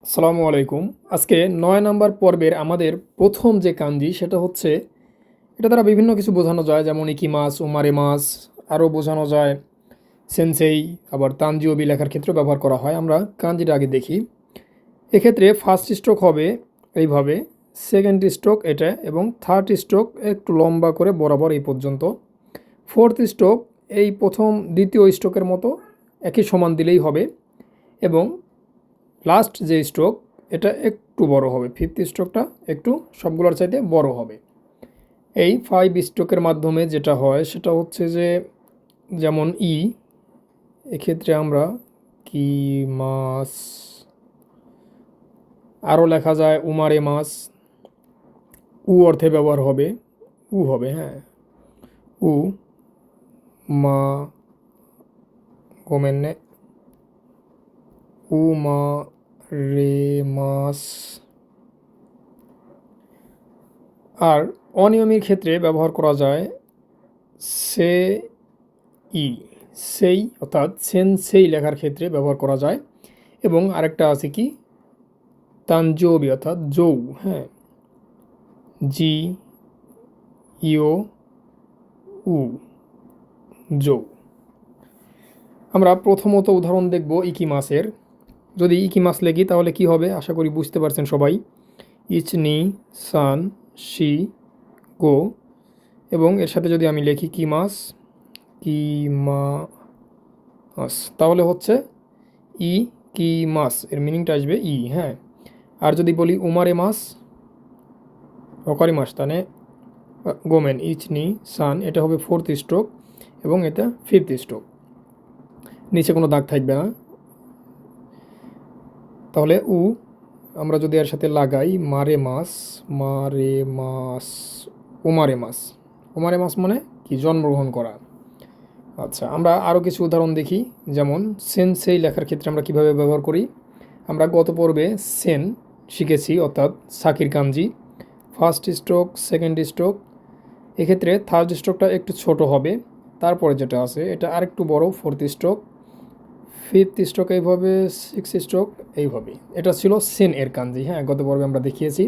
আসসালামু আলাইকুম। আজকে ৯ নাম্বার পর্বের আমাদের প্রথম যে কাঞ্জি সেটা হচ্ছে এটা দ্বারা বিভিন্ন কিছু বোঝানো যায় যেমন ইকিমাস, ওমারেমাস, আরও বোঝানো যায় সেনসেই, আবার তানজিওবি লেখার ক্ষেত্রেও ব্যবহার করা হয়। আমরা কাঞ্জিটা আগে দেখি। এক্ষেত্রে ফার্স্ট স্ট্রোক হবে এইভাবে, সেকেন্ড স্ট্রোক এটা এবং থার্ড স্ট্রোক একটু লম্বা করে বরাবর এই পর্যন্ত। ফোর্থ স্ট্রোক এই প্রথম দ্বিতীয় স্ট্রোকের মতো একই সমান দিলেই হবে এবং লাস্ট যে স্ট্রোক এটা একটু বড় হবে, ফিফথ স্ট্রোকটা একটু সবগুলোর চাইতে বড় হবে। এই 5 স্ট্রোকের মাধ্যমে যেটা হয় সেটা হচ্ছে যে যেমন এক্ষেত্রে আমরা কি মাস, আরও লেখা যায় উমারে মাস, অর্থে ব্যবহার হবে, হবে, হ্যাঁ, উ মা গোমেন্নে, মা রে মাস। আর অনিয়মের ক্ষেত্রে ব্যবহার করা যায় সে ই, সেই অর্থাৎ সেনসেই লেখার ক্ষেত্রে ব্যবহার করা যায়। এবং আরেকটা আছে কি তানজৌবি অর্থাৎ জৌ, হ্যাঁ, জি ইও উ, জৌ। আমরা প্রথমত উদাহরণ দেখব ইকিমাসের। যদি ইকিমাস লেখি তাহলে কি হবে আশা করি বুঝতে পারছেন সবাই। ইচনি সান শি গো, এবং এর সাথে যদি আমি লিখি কিমাস তাহলে হচ্ছে ই কি মাস, এর মিনিংটা আসবে হ্যাঁ। আর যদি বলি উমারে মাস, অকারি মাস, তাহলে গোমেন ইচনি সান, এটা হবে ফোর্থ স্ট্রোক এবং এটা ফিফথ স্ট্রোক, নিচে কোনো দাগ থাকবে না। তাহলে আমরা যদি এর সাথে লাগাই মারে মাস, উমারে মাস, উমারে মাস মানে কি জন্মগ্রহণ করা। আচ্ছা, আমরা আরও কিছু উদাহরণ দেখি। যেমন সেনসেই লেখার ক্ষেত্রে আমরা কিভাবে ব্যবহার করি। আমরা গত পর্বে সেন শিখেছি অর্থাৎ সাকির কাঞ্জি, ফার্স্ট স্ট্রোক, সেকেন্ড স্ট্রোক। এক্ষেত্রে থার্ড স্ট্রোকটা একটু ছোট হবে, তারপরে যেটা আছে এটা আরেকটু বড়, ফোর্থ স্ট্রোক, ফিফথ স্ট্রোক এইভাবে, সিক্স স্ট্রোক এইভাবে। এটা ছিল সেন এর কাঞ্জি, হ্যাঁ, গত পর্বে আমরা দেখিয়েছি।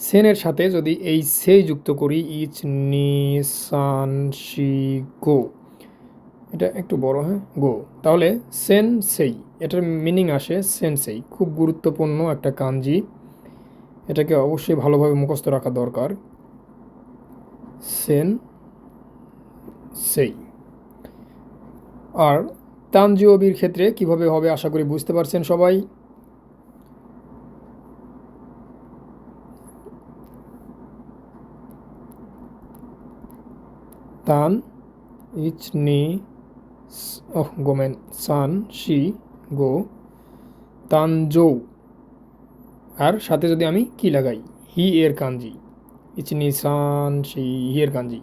সেনের সাথে যদি এই সেই যুক্ত করি ইচ নি সান শি গো, এটা একটু বড়, হ্যাঁ, গো, তাহলে সেন সেই, এটার মিনিং আসে সেন সেই। খুব গুরুত্বপূর্ণ একটা কাঞ্জি, এটাকে অবশ্যই ভালোভাবে মুখস্থ রাখা দরকার। সেন সেই। আর তানজিওবির ক্ষেত্রে কিভাবে হবে আশা করি বুঝতে পারছেন সবাই। তান ইচ নি গোমেন সান শি গো তানজৌ, আর সাথে যদি আমি কি লাগাই হি এর কাঞ্জি, ইচনি সান শি হি এর কাঞ্জি,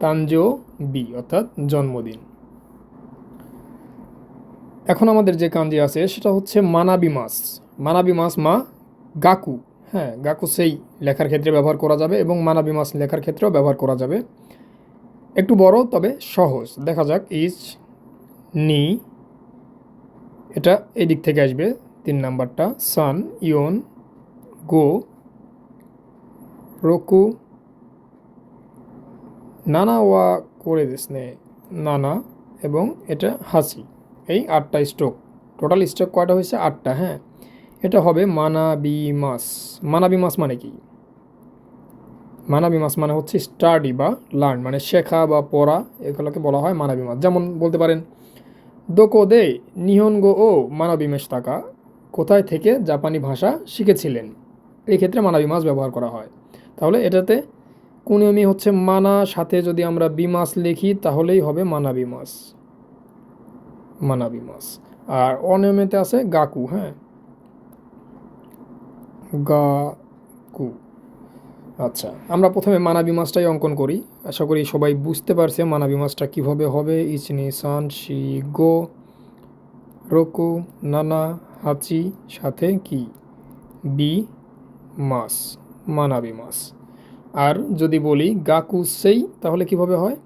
তানজো বি অর্থাৎ জন্মদিন। এখন আমাদের যে কাঞ্জি আছে সেটা হচ্ছে মানাবি মাস। মানাবি মাস মা গাকু, হ্যাঁ, গাকু সেই লেখার ক্ষেত্রে ব্যবহার করা যাবে এবং মানাবি মাস লেখার ক্ষেত্রেও ব্যবহার করা যাবে। একটু বড় তবে সহজ, দেখা যাক ইচ নি, এটা এই দিক থেকে আসবে 3 নাম্বারটা, সান ইয়ন গো রোকু নানা ওয়া করে দিসনে, নানা, এবং এটা হাসি। এই 8টা স্ট্রোক, টোটাল স্ট্রোক কয়টা হয়েছে 8টা, হ্যাঁ। এটা হবে মানাবি মাস। মানাবি মাস মানে কি? মানাবি মাস মানে হচ্ছে স্টাডি বা লার্ন, মানে শেখা বা পড়া, এগুলোকে বলা হয় মানাবি মাস। যেমন বলতে পারেন দোকো দে নিহনগো ও মানাবি মেশ টাকা, কোথায় থেকে জাপানি ভাষা শিখেছিলেন, এই ক্ষেত্রে মানাবি মাস ব্যবহার করা হয়। তাহলে এটাতে কুনিয়মি হচ্ছে মানা, সাথে যদি আমরা বিমাস লিখি তাহলেই হবে মানাবি মাস, মানাবি মাস। আর অনিয়মিতে আছে গাকু, হ্যাঁ, গাকু। আচ্ছা, আমরা প্রথমে মানাবি মাসটাই অঙ্কন করি। আশা করি সবাই বুঝতে পারছে মানাবি মাসটা কীভাবে হবে। ইচনি সান শি গো রোকু নানা হাচি, সাথে কি বি মাস, মানাবি মাস। আর যদি বলি গাকু সেই তাহলে কিভাবে হয়?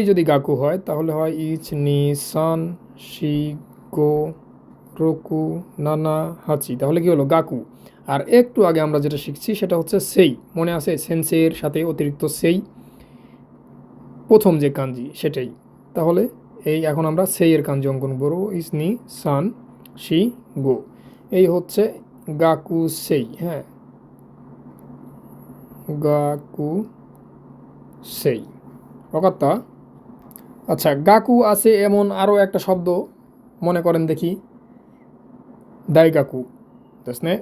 যদি গাকু হয় তাহলে হয় ইচ নি সান শি গো রোকু নানা হাচি, তাহলে কি হলো গাকু। আর একটু আগে আমরা যেটা শিখছি সেটা হচ্ছে সেই, মনে আছে সেন্সের সাথে অতিরিক্ত সেই প্রথম যে কাঞ্জি সেটাই। তাহলে এই এখন আমরা সেই এর কাঞ্জি অঙ্কন করবো, ইসনি সান শি গো, এই হচ্ছে গাকু সেই। হ্যাঁ, গাকু সেই অকাত্তা। আচ্ছা, গাকু আছে এমন আরও একটা শব্দ মনে করেন দেখি, দাইগাকু দেখনে,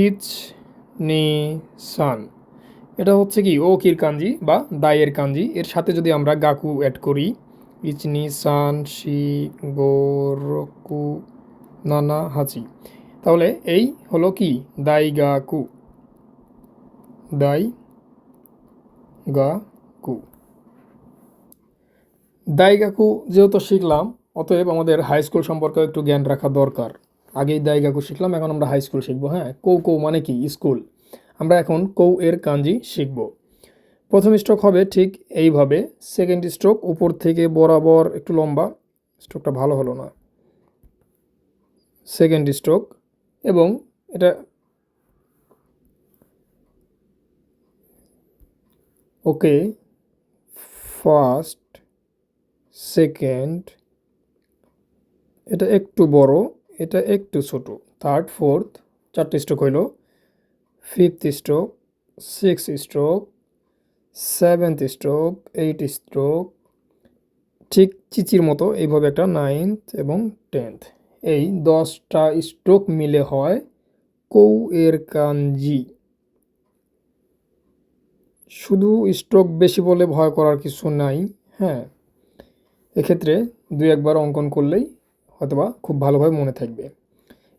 ইচ নি সান, এটা হচ্ছে কি ও কির কাঞ্জি বা দায়ের কাঞ্জি, এর সাথে যদি আমরা গাকু অ্যাড করি, ইচ নি সান শি গো রোকু নানা হাচি, তাহলে এই হলো কি দাইগাকু, দাইগাকু। দাইগাকু যেহেতু শিখলাম, অতএব আমাদের হাই স্কুল সম্পর্কে একটু জ্ঞান রাখা দরকার। আগেই দাইগাকু শিখলাম, এখন আমরা হাই স্কুল শিখবো। হ্যাঁ, কৌ কৌ মানে কি স্কুল। আমরা এখন কৌ এর কাঞ্জি শিখব। প্রথম স্ট্রোক হবে ঠিক এইভাবে, সেকেন্ড স্ট্রোক উপর থেকে বরাবর একটু লম্বা, স্ট্রোকটা ভালো হলো না, সেকেন্ড স্ট্রোক, এবং এটা ওকে, ফার্স্ট সেকেন্ড, এটা একটু বড়, এটা একটু ছোট, থার্ড ফোর্থ, চারটে স্ট্রোক হইল, fifth stroke, six stroke, seventh stroke, eight stroke, ঠিক চিচির মতো এইভাবে একটা নাইনথ এবং টেন্থ, এই 10টা স্ট্রোক মিলে হয় কৌ এর কাঞ্জি। শুধু স্ট্রোক বেশি বলে ভয় করার কিছু নাই। হ্যাঁ, এক্ষেত্রে দুই একবার অঙ্কন করলেই হয়তোবা খুব ভালোভাবে মনে থাকবে।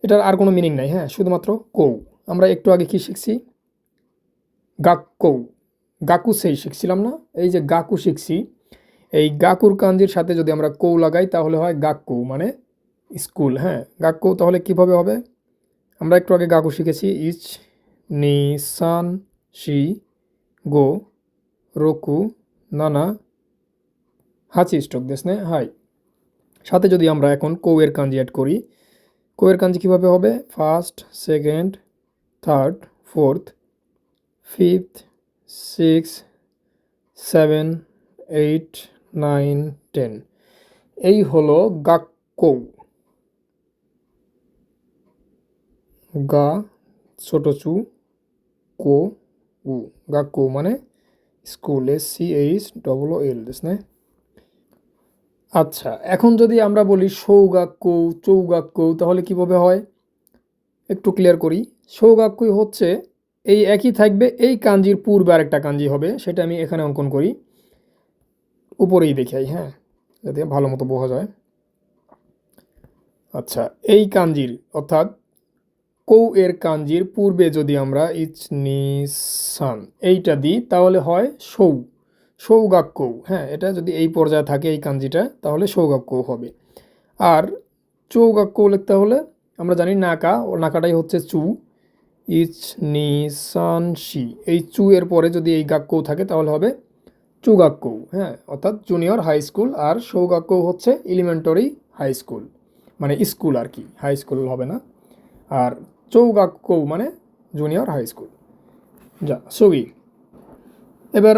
এটার আর কোনো মিনিং নাই। হ্যাঁ, শুধুমাত্র কৌ। আমরা একটু আগে কি শিখছি, গাক্কৌ, গাকু সেই শিখছিলাম না, এই যে গাকু শিখছি, এই গাকুর কাঞ্জির সাথে যদি আমরা কৌ লাগাই তাহলে হয় গাক্কৌ মানে স্কুল। হ্যাঁ, গাক্কৌ তাহলে কিভাবে হবে, আমরা একটু আগে গাকু শিখেছি, ইচ নি সান শি গো রোকু নানা হাচি স্ট্রোক দেশনে হাই, সাথে যদি আমরা এখন কৌ এর কাঞ্জি অ্যাড করি, কৌ এর কাঞ্জি কীভাবে হবে, first second third fourth fifth six seven eight nine ten, এই হলো গাক্কৌ। গা ছোট চু, কো উ, গাক্কৌ মানে স্কুল, SCHOOL দেশনে। আচ্ছা, এখন যদি আমরা বলি সৌগাক্কৌ চৌগাক্কৌ তাহলে কীভাবে হয় একটু ক্লিয়ার করি। সৌগাক্কই হচ্ছে এই একই থাকবে, এই কাঞ্জির পূর্বে আরেকটা কাঞ্জি হবে, সেটা আমি এখানে অঙ্কন করি, উপরেই দেখাই। হ্যাঁ, যাতে ভালো মতো বোঝা যায়। আচ্ছা, এই কাঞ্জির অর্থাৎ কৌ এর কাঞ্জির পূর্বে যদি আমরা ইচ নি সান এইটা দিই তাহলে হয় সৌ, সৌগাক্কৌ। হ্যাঁ, এটা যদি এই পর্যায়ে থাকে এই কাঞ্জিটা তাহলে সৌগাক্কৌ হবে। আর চৌগাক্কৌ লিখতে হলে আমরা জানি নাকা, ও নাকাটাই হচ্ছে চু, ইচ নি সান শি, এই চু এর পরে যদি এই গাক্কৌ থাকে তাহলে হবে চুগাক্কৌ। হ্যাঁ, অর্থাৎ জুনিয়র হাই স্কুল, আর সৌগাক্কৌ হচ্ছে এলিমেন্টারি হাই স্কুল, মানে স্কুল আর কি, হাই স্কুল হবে না। আর চৌগাক্কৌ মানে জুনিয়র হাই স্কুল। যা সবই। এবার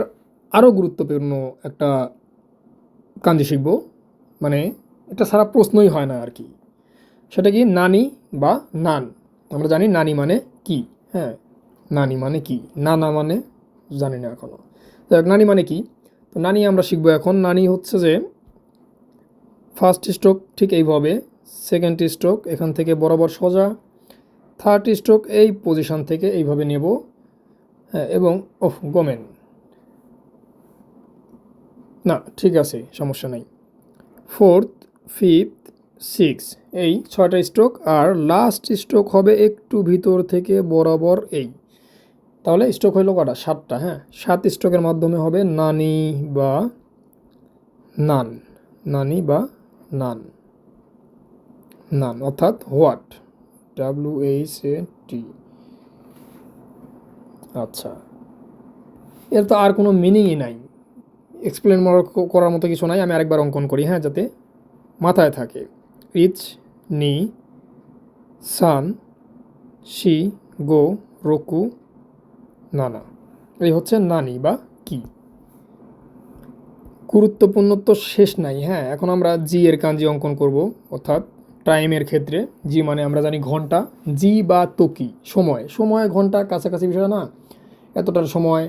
আরও গুরুত্বপূর্ণ একটা কাঞ্জি শিখব, মানে এটা ছাড়া প্রশ্নই হয় না আর কি, সেটা কি নানি বা নান। আমরা জানি নানি মানে কি। হ্যাঁ, নানি মানে কি, নানা মানে জানি না এখনও। যাই হোক, নানি মানে কি, তো নানি আমরা শিখবো এখন। নানি হচ্ছে যে ফার্স্ট স্ট্রোক ঠিক এইভাবে, সেকেন্ড স্ট্রোক এখান থেকে বরাবর সোজা, থার্ড স্ট্রোক এই পজিশন থেকে এইভাবে নেব। হ্যাঁ, এবং গোমেন না, ঠিক আছে সমস্যা নাই, ফোর্থ ফিফথ সিক্স, এই 6টা স্ট্রোক, আর লাস্ট স্ট্রোক হবে একটু ভিতর থেকে বরাবর এই, তাহলে স্ট্রোক হইল কটা, 7টা। হ্যাঁ, 7 স্ট্রোকের মাধ্যমে হবে নানি বা নান, নানি বা নান, নান অর্থাৎ হোয়াট, WHAT। আচ্ছা, এর তো আর কোনো মিনিংই নাই, এক্সপ্লেন করার মতো কিছু নাই। আমি আরেকবার অঙ্কন করি, হ্যাঁ, যাতে মাথায় থাকে। ইচ নি সান শি গো রোকু নানা। এই হচ্ছে নানি বা কি। গুরুত্বপূর্ণ তো শেষ নাই। হ্যাঁ, এখন আমরা জি এর কাঞ্জি অঙ্কন করব, অর্থাৎ টাইমের ক্ষেত্রে জি মানে আমরা জানি ঘন্টা, জি বা তোকি সময়, সময় ঘন্টা কাছাকাছি বিষয় না, এতটার সময়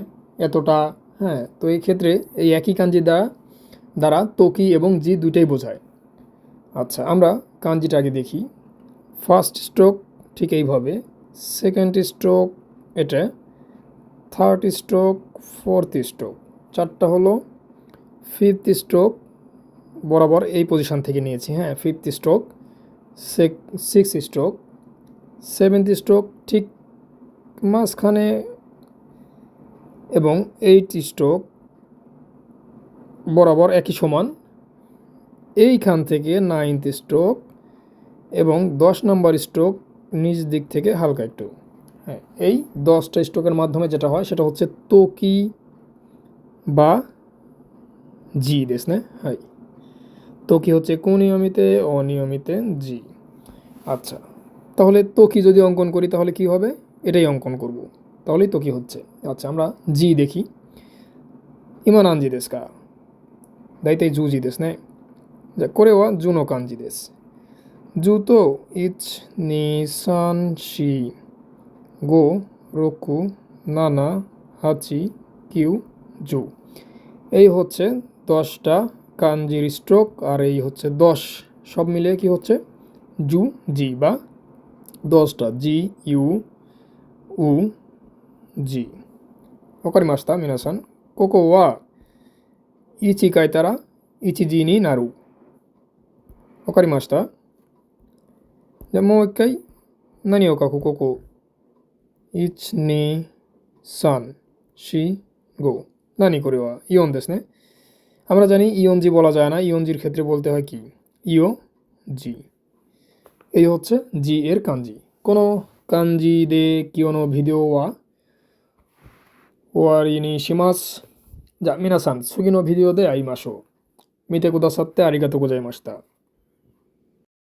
এতটা। হ্যাঁ, তো এই ক্ষেত্রে এই একই কাঞ্জি দ্বারা তোকি এবং জি দুইটাই বোঝায়। আচ্ছা, আমরা কাঞ্জিটা আগে দেখি। ফার্স্ট স্ট্রোক ঠিক এইভাবে, সেকেন্ড স্ট্রোক এটা, থার্ড স্ট্রোক, ফোর্থ স্ট্রোক, চারটা হলো। ফিফথ স্ট্রোক বরাবর এই পজিশন থেকে নিয়েছি। হ্যাঁ, fifth stroke, six stroke, seventh stroke ঠিক মাঝখানে, এবং এইট স্ট্রোক বরাবর একই সমান এইখান থেকে নাইনথ স্ট্রোক, এবং 10 নম্বর স্ট্রোক নিচ দিক থেকে হালকা একটু। হ্যাঁ, এই 10টা স্ট্রোকের মাধ্যমে যেটা হয় সেটা হচ্ছে তোকি বা জি দেশ না। হয় তোকি হচ্ছে কুনিয়মিতে অনিয়মিতে জি। আচ্ছা, তাহলে তোকি যদি অঙ্কন করি তাহলে কি হবে, এটাই অঙ্কন করব, তাহলেই তোকি হচ্ছে। আচ্ছা, আমরা জি দেখি। ইমা নানজি দেশ কা, দাইতাই জু জি দেশ না। যা করে ওয়া জুনো কাঞ্জি দেশ। জু তো ইচ নি সান শি গো রোকু নানা হাচি কিউ জু। এই হচ্ছে 10টা কাঞ্জির স্ট্রোক, আর এই হচ্ছে 10, সব মিলিয়ে কি হচ্ছে জু জি বা 10টা জি ইউ উ জি। ওকারিমাস্তা মিনাসান, কোকো ওয়া ইচি কাইতারা ইচি জি নি নারু। ওকারিমাস্তা।じゃあもう一回何を書くここ。1、2、3、4、5。何これはイオンですね。আমরা জানি ইয়ন জি বলা যায় না, ইয়ন জির ক্ষেত্রে বলতে হয় কি ইও জি। এই হচ্ছে জি এর কাঞ্জি। কোনো কাঞ্জি দে কিওনো ভিডিও ওয়া ওয়ারি নি শিমাস। যা মিনাসান সুগি নো ভিডিও দে আইমাশো।見てくださってありがとうございました。